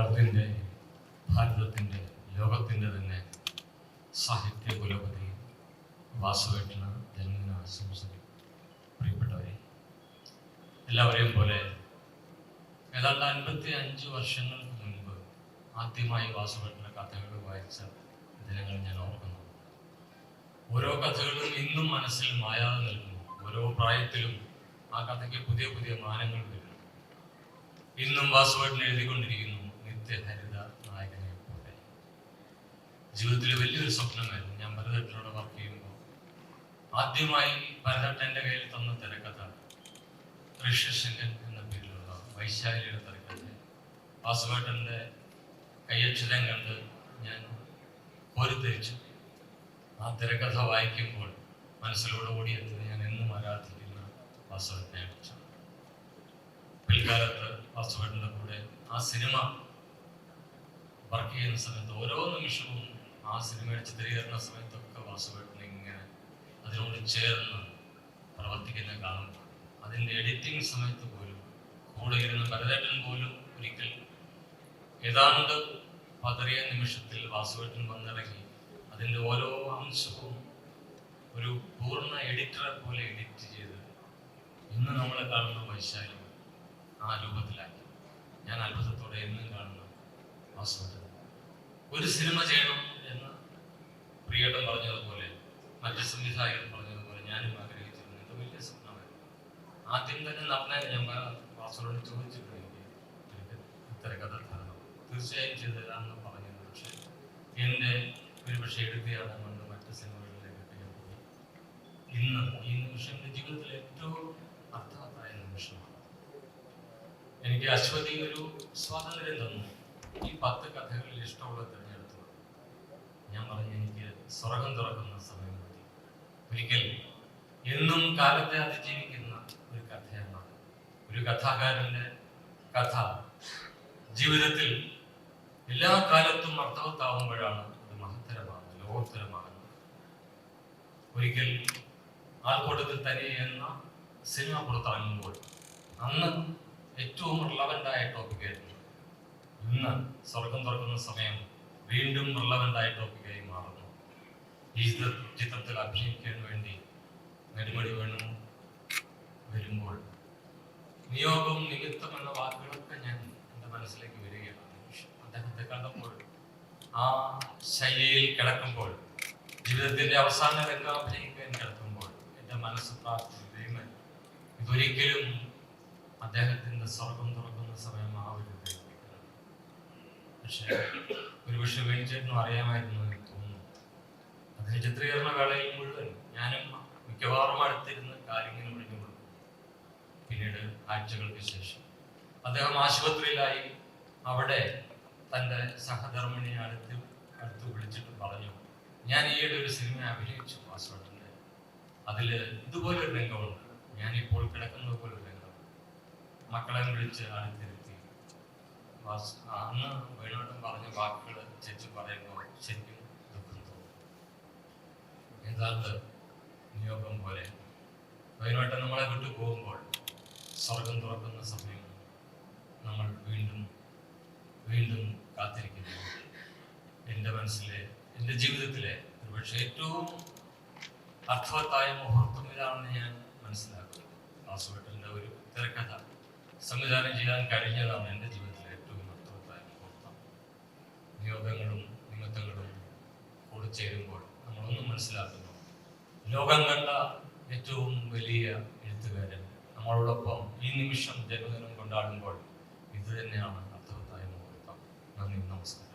മലയാളത്തിൻ്റെ, ഭാരതത്തിൻ്റെ, ലോകത്തിൻ്റെ തന്നെ സാഹിത്യ കുലപതി വാസുവേട്ടന് ജന്മദിന ആശംസകൾ. പ്രിയപ്പെട്ടവരെ, എല്ലാവരെയും പോലെ ഏതാണ്ട് 55 വർഷങ്ങൾക്ക് മുൻപ് ആദ്യമായി വാസുവേട്ടൻ്റെ കഥകൾ വായിച്ച ദിനങ്ങൾ ഞാൻ ഓർക്കുന്നു. ഓരോ കഥകളും ഇന്നും മനസ്സിൽ മായാതെ നിൽക്കുന്നു. ഓരോ പ്രായത്തിലും ആ കഥയ്ക്ക് പുതിയ പുതിയ മാനങ്ങൾ വരുന്നു. ഇന്നും വാസുവേട്ടൻ എഴുതിക്കൊണ്ടിരിക്കുന്നു നിത്യഹരിത നായകനെ പോലെ. ജീവിതത്തിൽ വലിയൊരു സ്വപ്നമായിരുന്നു. ഞാൻ ഭരതേട്ടനോട് വർക്ക് ചെയ്യുമ്പോൾ ആദ്യമായി ഭരതേട്ടൻ്റെ കയ്യിൽ തന്ന തിരക്കഥ ഋഷ്യശങ്കൻ എന്ന പേരിലുള്ള വൈശാലിയുടെ തിരക്കഥ. വാസുവേട്ടൻ്റെ കയ്യക്ഷരം കണ്ട് ഞാൻ കോരിത്തരിച്ചു. ആ തിരക്കഥ വായിക്കുമ്പോൾ മനസ്സിലൂടെ ഓടിയെത്തുന്നത് ഞാൻ എന്നും ആരാധിക്കുന്ന വാസുവേട്ടനെ കുറിച്ചാണ്. പിൽക്കാലത്ത് വാസുവേട്ടൻ്റെ കൂടെ ആ സിനിമ വർക്ക് ചെയ്യുന്ന സമയത്ത് ഓരോ നിമിഷവും ആ സിനിമയുടെ ചിത്രീകരണ സമയത്തൊക്കെ വാസുവേട്ടൻ ഇങ്ങനെ അതിനോട് ചേർന്ന് പ്രവർത്തിക്കുന്ന കാണുമ്പോൾ അതിൻ്റെ എഡിറ്റിംഗ് സമയത്ത് പോലും കൂടെ ഇരുന്ന ഭരതേട്ടൻ പോലും ഒരിക്കൽ ഏതാണ്ട് പതറിയ നിമിഷത്തിൽ വാസുവേട്ടൻ വന്നിറങ്ങി അതിൻ്റെ ഓരോ അംശവും ഒരു പൂർണ്ണ എഡിറ്ററെ പോലെ എഡിറ്റ് ചെയ്ത് ഇന്ന് നമ്മളെ കാണുന്ന വൈശാലി ആ രൂപത്തിലാക്കി. ഞാൻ അത്ഭുതത്തോടെ എന്നും കാണുന്ന വാസുവേട്ടൻ. ഒരു സിനിമ ചെയ്യണം എന്ന് പ്രിയേട്ടൻ പറഞ്ഞതുപോലെ, മറ്റ് സംവിധായകർ പറഞ്ഞതുപോലെ ഞാനും ആഗ്രഹിച്ചിരുന്നു. ഇത് വലിയ സ്വപ്നമായിരുന്നു. ആദ്യം തന്നെ നടനെ ഞാൻ വാസുവിനോട് ചോദിച്ചിട്ടുണ്ട്, എനിക്ക് തിരക്കഥ തരണം, തീർച്ചയായും ചെയ്തു തരാമെന്ന് പറഞ്ഞത്. പക്ഷെ എൻ്റെ ഒരുപക്ഷെ എടുക്കുകയാണ് കൊണ്ട് മറ്റ് സിനിമകളിലേക്ക് ഞാൻ പോയി. ഇന്ന് ഈ നിമിഷം എൻ്റെ ജീവിതത്തിലെ ഏറ്റവും അർത്ഥവത്തായ നിമിഷമാണ്. എനിക്ക് അശ്വതി ഒരു സ്വാതന്ത്ര്യം തന്നു. ഈ 10 കഥകളിൽ ഇഷ്ടമുള്ള തിരഞ്ഞെടുത്തു. ഞാൻ പറഞ്ഞു, എനിക്ക് സ്വർഗം തുറക്കുന്ന സമയം മതി. ഒരിക്കൽ എന്നും കാലത്തെ അതിജീവിക്കുന്ന ഒരു കഥയാണ്. ഒരു കഥാകാരന്റെ കഥ ജീവിതത്തിൽ എല്ലാ കാലത്തും അർത്ഥവത്താവുമ്പോഴാണ് അത് മഹത്തരമാകുന്നത്, ലോകോത്തരമാകുന്നത്. ഒരിക്കൽ ആൾക്കൂട്ടത്തിൽ തനിയെ എന്ന സിനിമ പുറത്തിറങ്ങുമ്പോൾ അന്ന് ഏറ്റവും റിലവൻ്റായ ടോപ്പിക്കായിരുന്നു. ഇന്ന് സ്വർഗം തുറക്കുന്ന സമയം വീണ്ടും റിലവൻ്റായ ടോപ്പിക്കായി മാറുന്നു. ഈ ചിത്രത്തിൽ അഭിനയിക്കാൻ വേണ്ടി നെടുമുടി വേണു വരുമ്പോൾ നിയോഗം, നിമിത്തം എന്ന വാക്കുകളൊക്കെ ഞാൻ എൻ്റെ മനസ്സിലേക്ക് വരികയാണ്. അദ്ദേഹത്തെ കണ്ടപ്പോൾ, ആ ശൈലിയിൽ കിടക്കുമ്പോൾ, ജീവിതത്തിൻ്റെ അവസാന രംഗം അഭിനയിക്കാൻ കിടക്കുമ്പോൾ എൻ്റെ മനസ്സ് പ്രാർത്ഥിക്കുകയും ഇതൊരിക്കലും അദ്ദേഹത്തിൻ്റെ സ്വർഗം തുറക്കുന്ന സമയമാവരുത്. പക്ഷേ ഒരുപക്ഷെ വേണിച്ചേട്ടനും അറിയാമായിരുന്നു എന്ന് തോന്നുന്നു. അദ്ദേഹം ചിത്രീകരണ വേളയിൽ മുഴുവൻ ഞാനും മിക്കവാറും അടുത്തിരുന്ന് കാര്യങ്ങൾ ഒഴിഞ്ഞു കൊടുക്കും. പിന്നീട് ആഴ്ചകൾക്ക് ശേഷം അദ്ദേഹം ആശുപത്രിയിലായി. അവിടെ തൻ്റെ സഹധർമ്മിണിയെ അടുത്ത് വിളിച്ചിട്ട് പറഞ്ഞു, ഞാൻ ഈയിടെ ഒരു സിനിമ അഭിനയിച്ചു വാസുവേട്ടൻ്റെ, അതിൽ ഇതുപോലൊരു രംഗമുണ്ട്, ഞാനിപ്പോൾ കിടക്കുന്നത് പോലൊരു രംഗം. മക്കളെ വിളിച്ച് അടുത്തിരുത്തി അന്ന് വേണോട്ടം പറഞ്ഞ വാക്കുകൾ ചേച്ചി പറയുമ്പോൾ ശരിക്കും ദുഃഖം തോന്നും. യഥാർത്ഥ നിയോഗം പോലെ വേണോട്ടം നമ്മളെ വിട്ടു പോകുമ്പോൾ സ്വർഗം തുറക്കുന്ന സമയം നമ്മൾ വീണ്ടും വീണ്ടും കാത്തിരിക്കുന്നു. എൻ്റെ മനസ്സിലെ, എൻ്റെ ജീവിതത്തിലെ ഒരുപക്ഷെ ഏറ്റവും അർത്ഥവത്തായ മുഹൂർത്തം ഇതാണെന്ന് ഞാൻ മനസ്സിലാക്കുന്നു. വാസുവേട്ടൻ്റെ ഒരു തിരക്കഥ സംവിധാനം ചെയ്യാൻ കഴിഞ്ഞതാണ് എൻ്റെ ജീവിതത്തിലെ ഏറ്റവും അർത്ഥവത്തായ മുഹൂർത്തം. നിയോഗങ്ങളും നിമിത്തങ്ങളും കൂടി ചേരുമ്പോൾ നമ്മളൊന്നും മനസ്സിലാക്കുന്നു. ലോകം കണ്ട ഏറ്റവും വലിയ എഴുത്തുകാരൻ നമ്മളോടൊപ്പം ഈ നിമിഷം ജന്മദിനം കൊണ്ടാടുമ്പോൾ ഇത് തന്നെയാണ് അർത്ഥവത്തായ മുഹൂർത്തം. നന്ദി, നമസ്കാരം.